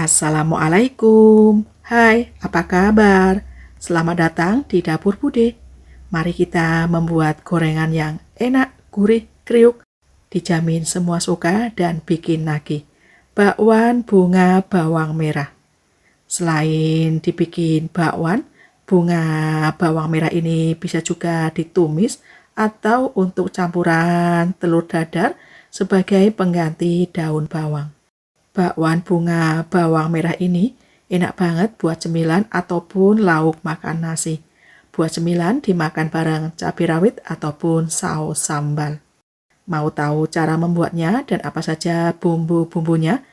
Assalamualaikum. Hai, apa kabar? Selamat datang di Dapur Bude. Mari kita membuat gorengan yang enak, gurih, kriuk. Dijamin semua suka dan bikin nagih. Bakwan bunga bawang merah. Selain dibikin bakwan, bunga bawang merah ini bisa juga ditumis atau untuk campuran telur dadar sebagai pengganti daun bawang. Bakwan bunga bawang merah ini enak banget buat cemilan ataupun lauk makan nasi. Buat cemilan dimakan bareng cabai rawit ataupun saus sambal. Mau tahu cara membuatnya dan apa saja bumbu-bumbunya?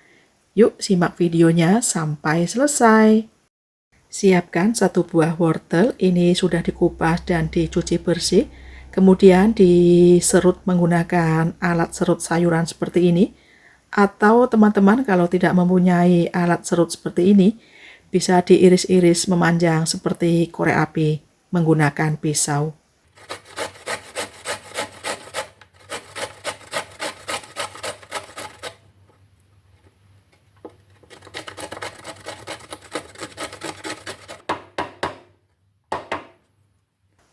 Yuk simak videonya sampai selesai. Siapkan satu buah wortel, ini sudah dikupas dan dicuci bersih. Kemudian diserut menggunakan alat serut sayuran seperti ini. Atau teman-teman kalau tidak mempunyai alat serut seperti ini, bisa diiris-iris memanjang seperti korek api menggunakan pisau.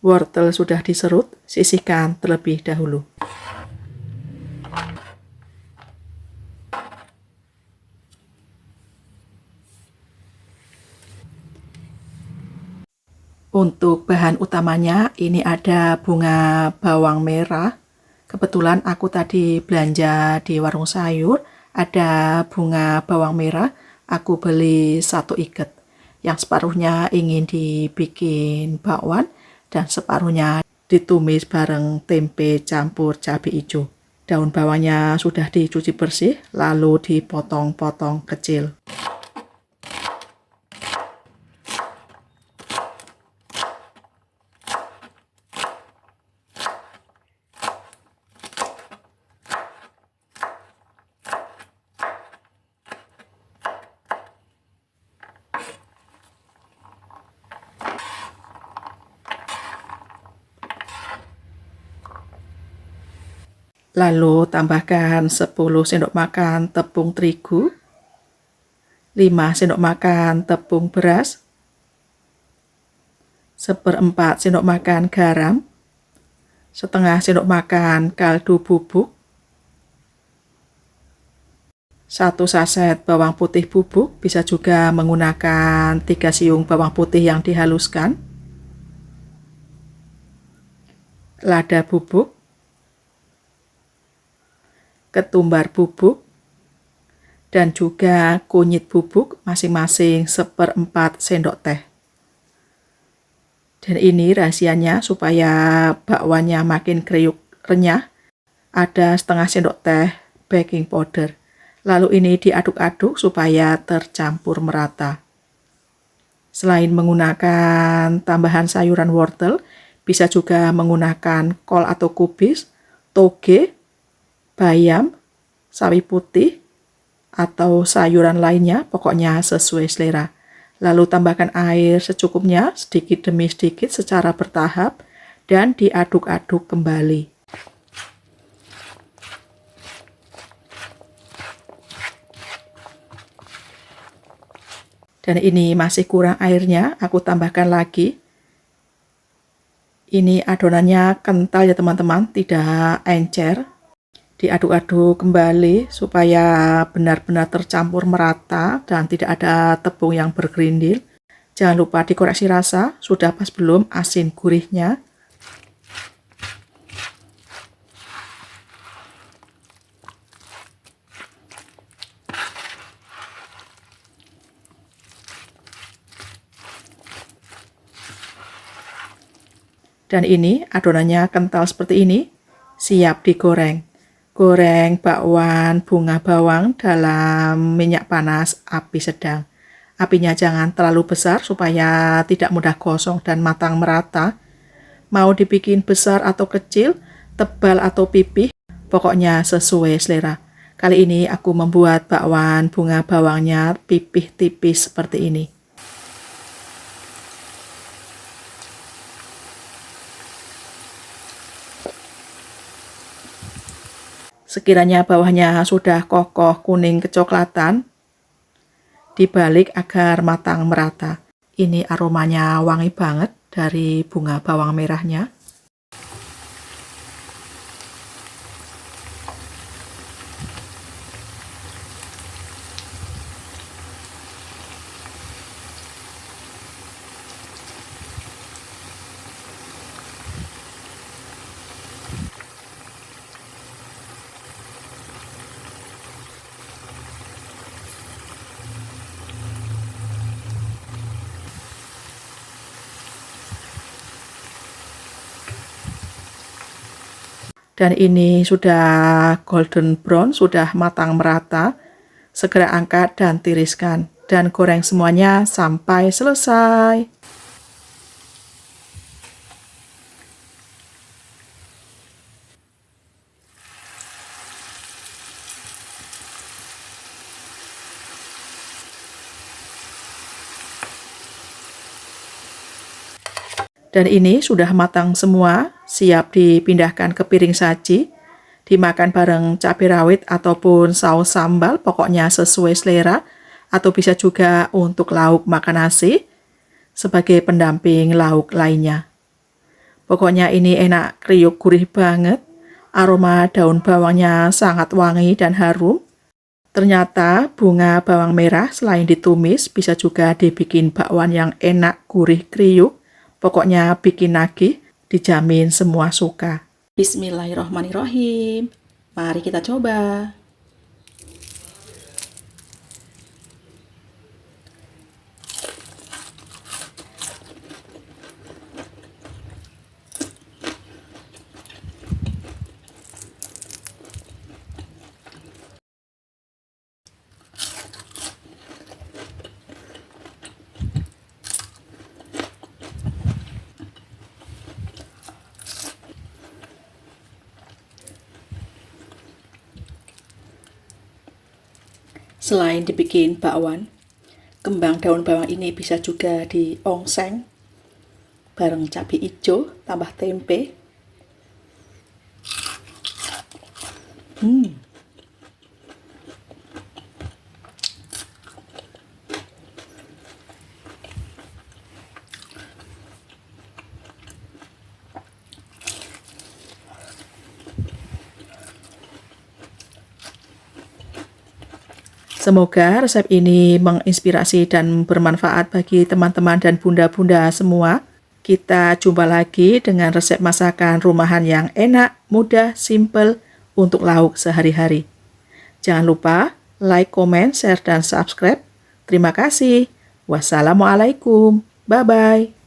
Wortel sudah diserut, sisihkan terlebih dahulu. Untuk bahan utamanya ini ada bunga bawang merah. Kebetulan aku tadi belanja di warung sayur, ada bunga bawang merah, aku beli 1 ikat. Yang separuhnya ingin dibikin bakwan dan separuhnya ditumis bareng tempe campur cabai hijau. Daun bawangnya sudah dicuci bersih, lalu dipotong-potong kecil. Lalu tambahkan 10 sendok makan tepung terigu, 5 sendok makan tepung beras, 1/4 sendok makan garam, setengah sendok makan kaldu bubuk, 1 saset bawang putih bubuk, bisa juga menggunakan 3 siung bawang putih yang dihaluskan, lada bubuk, ketumbar bubuk, dan juga kunyit bubuk masing-masing 1/4 sendok teh. Dan ini rahasianya supaya bakwannya makin kriuk renyah, ada setengah sendok teh baking powder. Lalu ini diaduk-aduk supaya tercampur merata. Selain menggunakan tambahan sayuran wortel, bisa juga menggunakan kol atau kubis, toge, bayam, sawi putih, atau sayuran lainnya, pokoknya sesuai selera. Lalu tambahkan air secukupnya, sedikit demi sedikit secara bertahap, dan diaduk-aduk kembali. Dan ini masih kurang airnya, aku tambahkan lagi. Ini adonannya kental ya teman-teman, tidak encer. Diaduk-aduk kembali supaya benar-benar tercampur merata dan tidak ada tepung yang bergerindil. Jangan lupa dikoreksi rasa, sudah pas belum asin gurihnya. Dan ini adonannya kental seperti ini, siap digoreng. Goreng bakwan bunga bawang dalam minyak panas api sedang. Apinya jangan terlalu besar supaya tidak mudah gosong dan matang merata. Mau dibikin besar atau kecil, tebal atau pipih, pokoknya sesuai selera. Kali ini aku membuat bakwan bunga bawangnya pipih tipis seperti ini. Sekiranya bawahnya sudah kokoh kuning kecoklatan, dibalik agar matang merata. Ini aromanya wangi banget dari bunga bawang merahnya. Dan ini sudah golden brown, sudah matang merata. Segera angkat dan tiriskan. Dan goreng semuanya sampai selesai. Dan ini sudah matang semua, siap dipindahkan ke piring saji, dimakan bareng cabai rawit ataupun saus sambal, pokoknya sesuai selera, atau bisa juga untuk lauk makan nasi, sebagai pendamping lauk lainnya. Pokoknya ini enak, kriuk, gurih banget, aroma daun bawangnya sangat wangi dan harum. Ternyata bunga bawang merah selain ditumis, bisa juga dibikin bakwan yang enak, gurih, kriuk. Pokoknya bikin nagih, dijamin semua suka. Bismillahirrahmanirrahim. Mari kita coba. Selain dibikin bakwan, kembang daun bawang ini bisa juga diongseng bareng cabai hijau tambah tempe. Semoga resep ini menginspirasi dan bermanfaat bagi teman-teman dan bunda-bunda semua. Kita jumpa lagi dengan resep masakan rumahan yang enak, mudah, simple untuk lauk sehari-hari. Jangan lupa like, comment, share, dan subscribe. Terima kasih. Wassalamualaikum. Bye-bye.